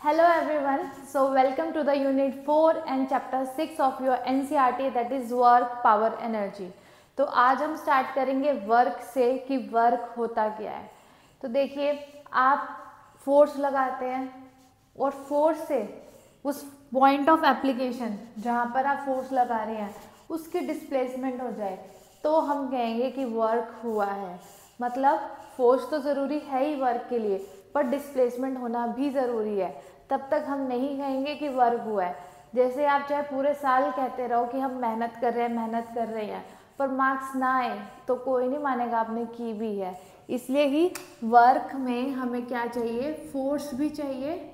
Hello everyone, so welcome to the unit 4 and chapter 6 of your NCERT, that is work power energy। तो आज हम start करेंगे work से कि work होता क्या है। तो देखिए, आप फोर्स लगाते हैं और फोर्स से उस पॉइंट ऑफ एप्लीकेशन जहाँ पर आप फोर्स लगा रहे हैं उसकी डिस्प्लेसमेंट हो जाए तो हम कहेंगे कि वर्क हुआ है। मतलब फोर्स तो ज़रूरी है ही वर्क के लिए, पर डिस्प्लेसमेंट होना भी ज़रूरी है, तब तक हम नहीं कहेंगे कि वर्क हुआ है। जैसे आप चाहे पूरे साल कहते रहो कि हम मेहनत कर रहे हैं, पर मार्क्स ना आए तो कोई नहीं मानेगा आपने की भी है। इसलिए ही वर्क में हमें क्या चाहिए, फोर्स भी चाहिए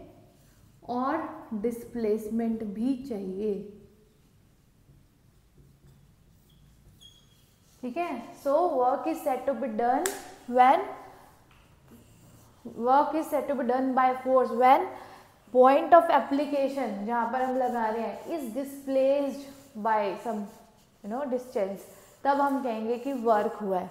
और डिस्प्लेसमेंट भी चाहिए। ठीक है। So work is said to be done when by force when point of application जहाँ पर हम लगा रहे हैं is displaced by some distance, तब हम कहेंगे कि वर्क हुआ है।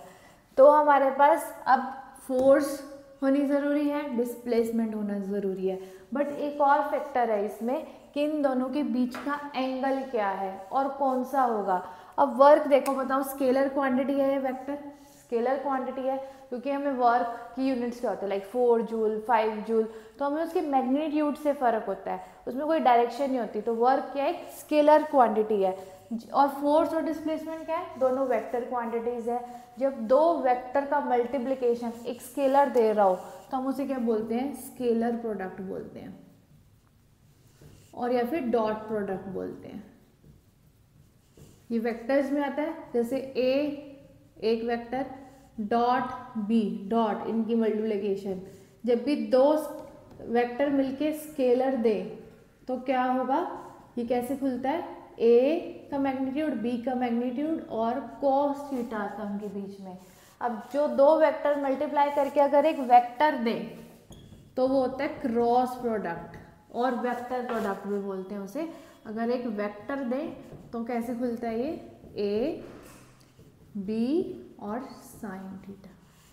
तो हमारे पास अब फोर्स होनी ज़रूरी है, डिस्प्लेसमेंट होना ज़रूरी है, बट एक और फैक्टर है इसमें कि इन दोनों के बीच का एंगल क्या है और कौन सा होगा। अब वर्क देखो, बताओ स्केलर क्वांटिटी है या वेक्टर? स्केलर क्वांटिटी है, क्योंकि हमें वर्क की यूनिट्स क्या होते हैं, लाइक 4 जूल 5 जूल, तो हमें उसके मैग्नीट्यूड से फ़र्क होता है, उसमें कोई डायरेक्शन नहीं होती। तो वर्क क्या है, एक स्केलर क्वांटिटी है। और फोर्स और डिस्प्लेसमेंट क्या है, दोनों वेक्टर क्वांटिटीज़ है। जब दो वेक्टर का मल्टीप्लिकेशन एक स्केलर दे रहा हो तो हम उसे क्या बोलते हैं, स्केलर प्रोडक्ट बोलते हैं, और या फिर डॉट प्रोडक्ट बोलते हैं। ये वेक्टर्स में आता है, जैसे ए एक वेक्टर, डॉट बी, डॉट इनकी मल्टीप्लिकेशन। जब भी दो वेक्टर मिलके स्केलर दे तो क्या होगा, ये कैसे खुलता है, ए का मैग्नीट्यूड, बी का मैग्नीट्यूड और कॉस थीटा आता है उनके बीच में। अब जो दो वेक्टर मल्टीप्लाई करके अगर एक वेक्टर दे तो वो होता है क्रॉस प्रोडक्ट, और वेक्टर प्रोडक्ट भी बोलते हैं उसे। अगर एक वेक्टर दे तो कैसे खुलता है, ये ए बी और साइन थीटा।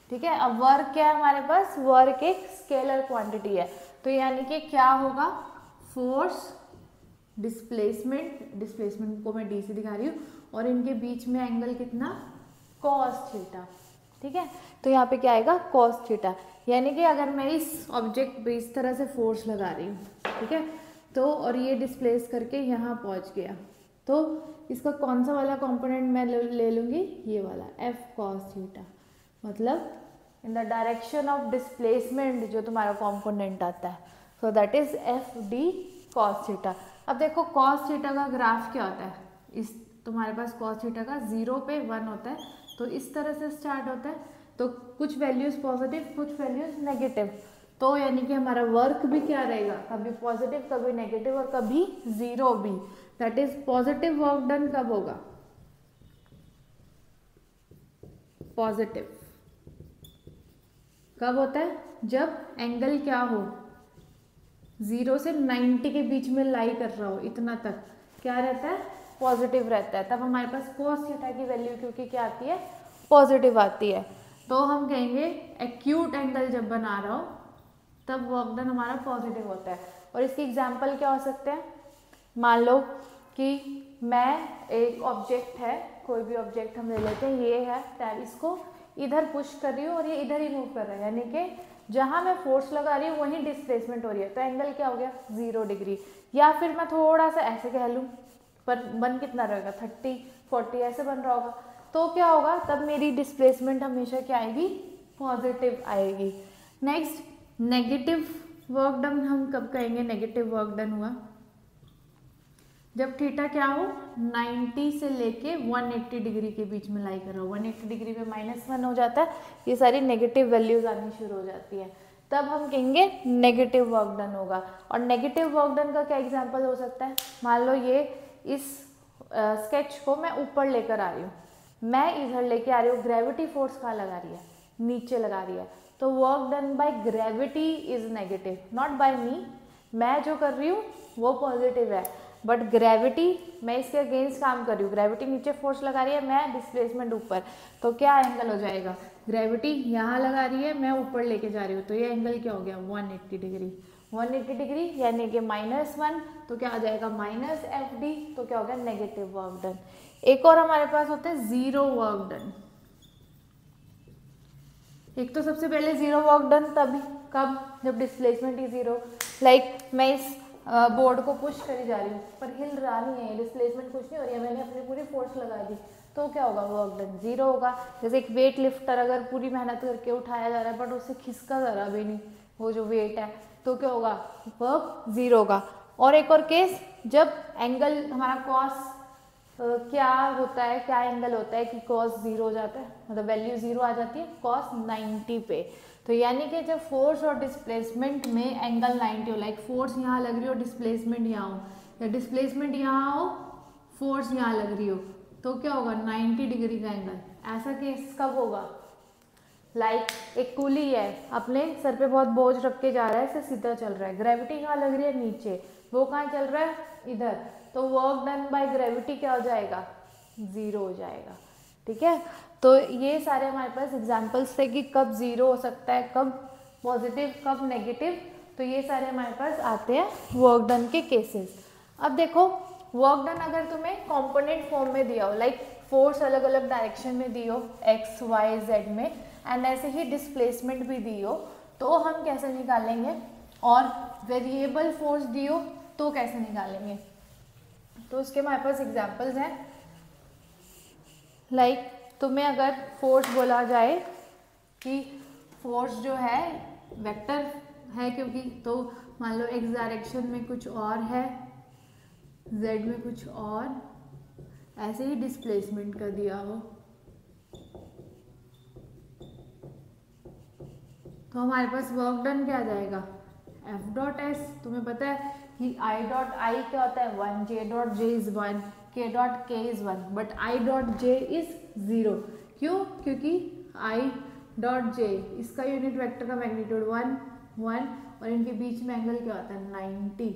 ठीक है। अब वर्क क्या है हमारे पास, वर्क एक स्केलर क्वांटिटी है। तो यानी कि क्या होगा, फोर्स, डिस्प्लेसमेंट को मैं डी से दिखा रही हूँ, और इनके बीच में एंगल कितना, कॉस थीटा। ठीक है। तो यहाँ पे क्या आएगा, कॉस थीटा। यानी कि अगर मैं इस ऑब्जेक्ट पे इस तरह से फोर्स लगा रही हूँ, ठीक है, तो और ये डिस्प्लेस करके यहाँ पहुँच गया, तो इसका कौन सा वाला कंपोनेंट मैं ले लूँगी, ये वाला एफ कॉस थीटा। मतलब in the direction of displacement जो तुम्हारा कंपोनेंट आता है, so that is F D cos theta. अब देखो कॉस थीटा का ग्राफ क्या होता है, इस तुम्हारे पास कॉस थीटा का 0 पे 1 होता है, तो इस तरह से स्टार्ट होता है। तो कुछ वैल्यूज पॉजिटिव, कुछ वैल्यूज नेगेटिव, तो यानी कि हमारा वर्क भी क्या रहेगा, कभी पॉजिटिव कभी नेगेटिव और कभी 0 भी। That is positive work done कब होगा, पॉजिटिव कब होता है, जब एंगल क्या हो, 0 से 90 के बीच में लाई कर रहा हो, इतना तक क्या रहता है, पॉजिटिव रहता है। तब हमारे पास cos थीटा की वैल्यू क्योंकि क्या आती है, पॉजिटिव आती है। तो हम कहेंगे एक्यूट एंगल जब बना रहा हो तब वर्क डन हमारा पॉजिटिव होता है। और इसकी एग्जांपल क्या हो सकते हैं, मान लो कि मैं एक ऑब्जेक्ट है, कोई भी ऑब्जेक्ट हम ले लेते हैं, ये है टैब, इसको इधर पुश कर रही हूँ और ये इधर ही मूव कर रहा है, यानी कि जहाँ मैं फोर्स लगा रही हूँ वहीं डिस्प्लेसमेंट हो रही है, तो एंगल क्या हो गया, 0 डिग्री। या फिर मैं थोड़ा सा ऐसे कह लूँ, पर बन कितना रहेगा, 30 40 ऐसे बन रहा होगा, तो क्या होगा, तब मेरी डिस्प्लेसमेंट हमेशा क्या आएगी, पॉजिटिव आएगी। नेक्स्ट, नेगेटिव वर्क डन हम कब कहेंगे, नेगेटिव वर्क डन हुआ जब थीटा क्या हो, 90 से लेके 180 डिग्री के बीच में लाई कर रहा हो। 180 डिग्री पे -1 हो जाता है, ये सारी नेगेटिव वैल्यूज आनी शुरू हो जाती है, तब हम कहेंगे नेगेटिव वर्क डन होगा। और नेगेटिव वर्क डन का क्या एग्जांपल हो सकता है, मान लो ये इस स्केच को मैं ऊपर लेकर आ रही हूँ, मैं इधर लेके आ रही हूँ, ग्रेविटी फोर्स कहाँ लगा रही है, नीचे लगा रही है, तो work done by gravity is negative, not by me. मैं जो कर रही हूँ वो पॉजिटिव है, बट ग्रेविटी, मैं इसके अगेंस्ट काम कर रही हूँ, ग्रेविटी नीचे फोर्स लगा रही है, मैं डिस्प्लेसमेंट ऊपर, तो क्या एंगल हो जाएगा, ग्रेविटी यहाँ लगा रही है, मैं ऊपर लेके जा रही हूँ, तो ये एंगल क्या हो गया, 180 डिग्री। 180 डिग्री यानी कि -1, तो क्या आ जाएगा -FD, तो क्या हो गया नेगेटिव वर्क डन। एक और हमारे पास होता है जीरो वर्क डन। एक तो सबसे पहले जीरो वर्क डन तभी कब, जब डिस्प्लेसमेंट ही जीरो। लाइक मैं इस बोर्ड को पुश करी जा रही हूँ पर हिल रहा नहीं है, डिस्प्लेसमेंट कुछ नहीं हो रही है, मैंने अपनी पूरी फोर्स लगा दी, तो क्या होगा वर्क डन जीरो होगा। जैसे एक वेट लिफ्टर अगर पूरी मेहनत करके उठाया जा रहा है बट उससे खिसका जरा भी नहीं वो जो वेट है, तो क्या होगा वर्क जीरो होगा। और एक और केस, जब एंगल हमारा कॉस क्या होता है, क्या एंगल होता है कि कॉस जीरो हो जाता है, मतलब वैल्यू जीरो आ जाती है कॉस 90 पे। तो यानी कि जब फोर्स और डिस्प्लेसमेंट में एंगल 90 हो, लाइक फोर्स यहाँ लग रही हो डिस्प्लेसमेंट यहाँ हो, या डिस्प्लेसमेंट यहाँ हो फोर्स यहाँ लग रही हो, तो क्या होगा 90 डिग्री का एंगल। ऐसा केस कब होगा, लाइक एक कुली है अपने सर पे बहुत बोझ रख के जा रहा है, इसे सीधा चल रहा है, ग्रेविटी कहाँ लग रही है नीचे, वो कहाँ चल रहा है इधर, तो वर्क डन बाय ग्रेविटी क्या हो जाएगा जीरो हो जाएगा। ठीक है, तो ये सारे हमारे पास एग्जांपल्स थे कि कब जीरो हो सकता है, कब पॉजिटिव कब नेगेटिव, तो ये सारे हमारे पास आते हैं वर्क डन के केसेस। अब देखो वर्क डन अगर तुम्हें कंपोनेंट फॉर्म में दिया हो, लाइक फोर्स अलग अलग डायरेक्शन में दी हो एक्स वाई जेड में, एंड ऐसे ही डिस्प्लेसमेंट भी दी हो, तो हम कैसे निकालेंगे, और वेरिएबल फोर्स दी हो तो कैसे निकालेंगे। तो उसके हमारे पास एग्जांपल्स हैं, लाइक तुम्हें अगर फोर्स बोला जाए कि फोर्स जो है वेक्टर है क्योंकि, तो मान लो एक्स डायरेक्शन में कुछ और है, जेड में कुछ और, ऐसे ही डिस्प्लेसमेंट कर दिया हो, तो हमारे पास वर्क डन क्या आ जाएगा एफ डॉट एस। तुम्हें पता है कि आई डॉट आई क्या होता है 1, जे डॉट जे इज 1, के डॉट के is 1, but I dot J is 0। क्यों, क्योंकि आई डॉट जे इसका यूनिट वेक्टर का मैग्नीट्यूड 1 1 और इनके बीच में एंगल क्या होता है 90,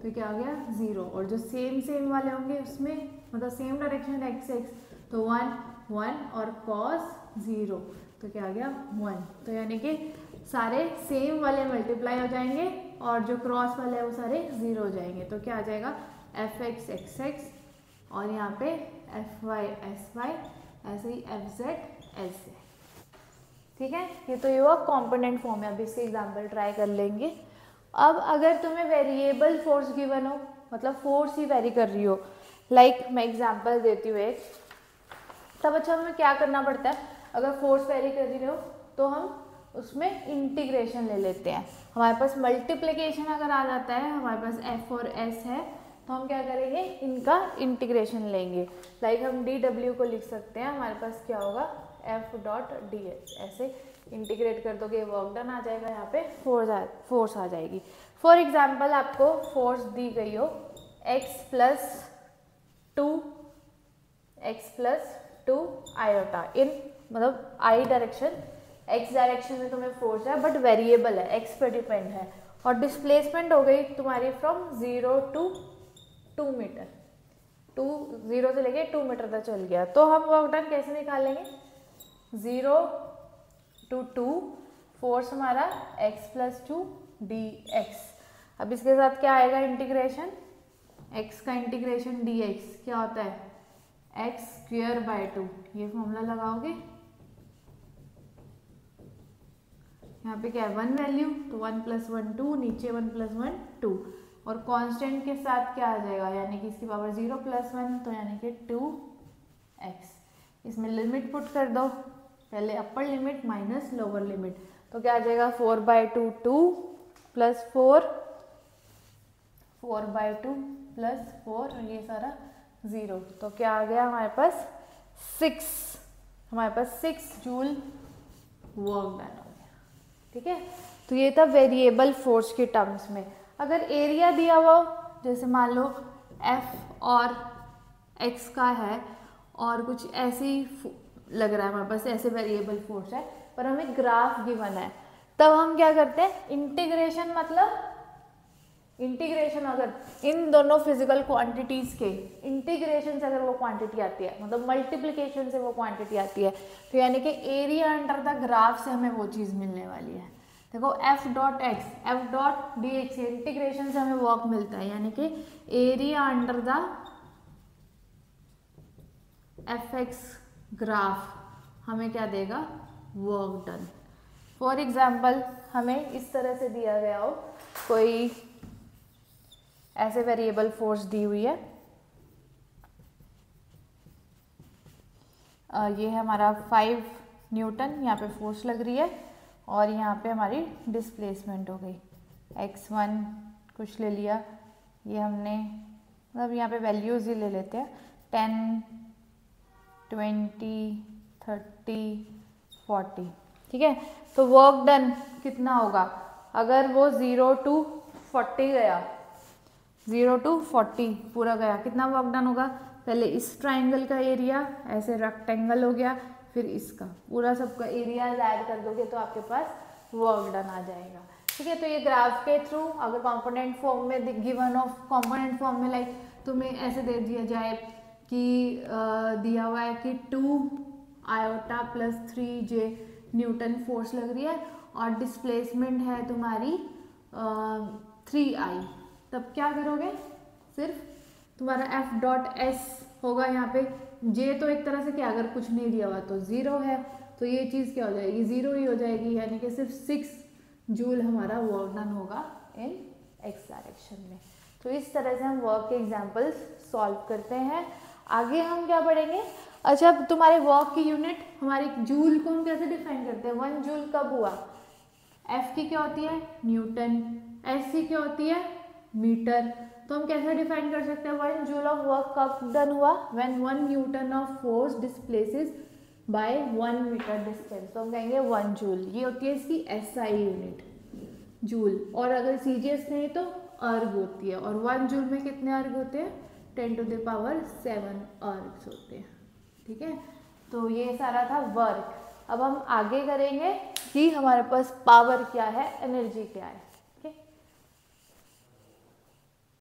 तो क्या आ गया 0। और जो सेम वाले होंगे उसमें मतलब सेम डायरेक्शन एक्स एक्स, तो 1 1 और कॉस 0, तो क्या आ गया 1। तो यानी कि सारे सेम वाले मल्टीप्लाई हो जाएंगे और जो क्रॉस वाले हैं वो सारे 0 हो जाएंगे, तो क्या आ जाएगा एफ एक्स एक्स एक्स और यहाँ पे एफ वाई एस वाई, ऐसे ही एफ जेड एस जेड। ठीक है, ये तो ये हुआ कॉम्पोनेंट फॉर्म है। अभी इसके एग्जाम्पल ट्राई कर लेंगे। अब अगर तुम्हें वेरिएबल फोर्स गिवन हो, मतलब फोर्स ही वेरी कर रही हो, लाइक मैं एग्जाम्पल देती हूँ एक, तब अच्छा हमें क्या करना पड़ता है, अगर फोर्स वेरी कर रही हो तो हम उसमें इंटीग्रेशन ले लेते हैं। हमारे पास मल्टीप्लिकेशन अगर आ जाता है, हमारे पास एफ और एस है, तो हम क्या करेंगे इनका इंटीग्रेशन लेंगे। लाइक हम डी डब्ल्यू को लिख सकते हैं, हमारे पास क्या होगा एफ डॉट डी एच, ऐसे इंटीग्रेट कर दोगे वर्क डन आ जाएगा, यहाँ पे फोर्स आ जाएगी। फॉर एग्जाम्पल आपको फोर्स दी गई हो एक्स प्लस टू आयोटा इन, मतलब आई डायरेक्शन, एक्स डायरेक्शन में तुम्हें फोर्स है बट वेरिएबल है, एक्स पे डिपेंड है, और डिस्प्लेसमेंट हो गई तुम्हारी फ्रॉम 0 to 2 मीटर, 0 से लेके 2 मीटर तक चल गया, तो हम वर्क डन कैसे निकालेंगे 0 to 2, फोर्स हमारा x प्लस 2 dx। अब इसके साथ क्या आएगा इंटीग्रेशन, x का इंटीग्रेशन dx क्या होता है x स्क्वायर बाय 2, ये फॉर्मूला लगाओगे, यहाँ पे क्या है 1 वैल्यू, तो 1 प्लस 1 2, नीचे 1 प्लस 1 2, और कांस्टेंट के साथ क्या आ जाएगा, यानी कि इसकी पावर 0 प्लस 1, तो यानी कि 2x। इसमें लिमिट पुट कर दो, पहले upper limit minus lower limit, तो क्या आ जाएगा 4/2 2 प्लस 4 4/2 प्लस 4, और ये सारा 0, तो क्या आ गया हमारे पास 6, हमारे पास 6 जूल वर्क डन। ठीक है, तो ये था वेरिएबल फोर्स के टर्म्स में। अगर एरिया दिया हुआ जैसे मान लो F और X का है और कुछ ऐसे ही लग रहा है हमारे पास, ऐसे वेरिएबल फोर्स है पर हमें ग्राफ गिवन है, तब हम क्या करते हैं इंटीग्रेशन, मतलब इंटीग्रेशन अगर इन दोनों फिजिकल क्वांटिटीज के इंटीग्रेशन से अगर वो क्वांटिटी आती है, मतलब मल्टीप्लिकेशन से वो क्वांटिटी आती है, तो यानी कि एरिया अंडर द ग्राफ से हमें वो चीज़ मिलने वाली है। देखो F dot x, F dot D x, integration से हमें वर्क मिलता है, यानी कि area under the F x graph हमें क्या देगा, वर्क डन। फॉर एग्जाम्पल हमें इस तरह से दिया गया हो, कोई ऐसे वेरिएबल फोर्स दी हुई है, ये है हमारा 5 न्यूटन यहाँ पे फोर्स लग रही है, और यहाँ पे हमारी डिस्प्लेसमेंट हो गई x1 कुछ ले लिया, ये हमने मतलब यहाँ पे वैल्यूज़ ही ले लेते हैं 10, 20, 30, 40, ठीक है। तो वर्क डन कितना होगा, अगर वो 0 to 40 गया, 0 to 40 पूरा गया, कितना वर्क डन होगा, पहले इस ट्राइंगल का एरिया ऐसे रेक्टेंगल हो गया, फिर इसका पूरा सबका एरिया ऐड कर दोगे तो आपके पास वर्क डन आ जाएगा, ठीक है। तो ये ग्राफ के थ्रू अगर कंपोनेंट फॉर्म में गिवन ऑफ कंपोनेंट फॉर्म में लाइक तुम्हें ऐसे दे दिया जाए कि दिया हुआ है कि 2 iota plus 3j Newton force लग रही है और डिस्प्लेसमेंट है तुम्हारी 3i, तब क्या करोगे, सिर्फ तुम्हारा एफ डॉट एस होगा, यहाँ पे जे तो एक तरह से क्या, अगर कुछ नहीं दिया हुआ तो 0 है, तो ये चीज़ क्या हो जाएगी, 0 ही हो जाएगी, यानी कि सिर्फ 6 जूल हमारा वर्क डन होगा इन एक्स डायरेक्शन में। तो इस तरह से हम वर्क के एग्जाम्पल्स सॉल्व करते हैं। आगे हम क्या पढ़ेंगे, अच्छा अब तुम्हारे वर्क की यूनिट हमारी जूल को हम कैसे डिफाइन करते हैं, 1 जूल कब हुआ, एफ की क्या होती है, न्यूटन, एस की क्या होती है, मीटर, तो हम कैसे डिफाइन कर सकते हैं, 1 जूल ऑफ वर्क कब डन हुआ, when 1 newton of force displaces by 1 metre distance, तो हम कहेंगे 1 जूल, ये होती है इसकी एसआई यूनिट जूल, और अगर सीजीएस नहीं तो अर्ग होती है, और 1 जूल में कितने अर्ग होते हैं, 10 to the power 7 अर्ग्स होते हैं, ठीक है। तो ये सारा था वर्क। अब हम आगे करेंगे कि हमारे पास पावर क्या है, एनर्जी क्या है।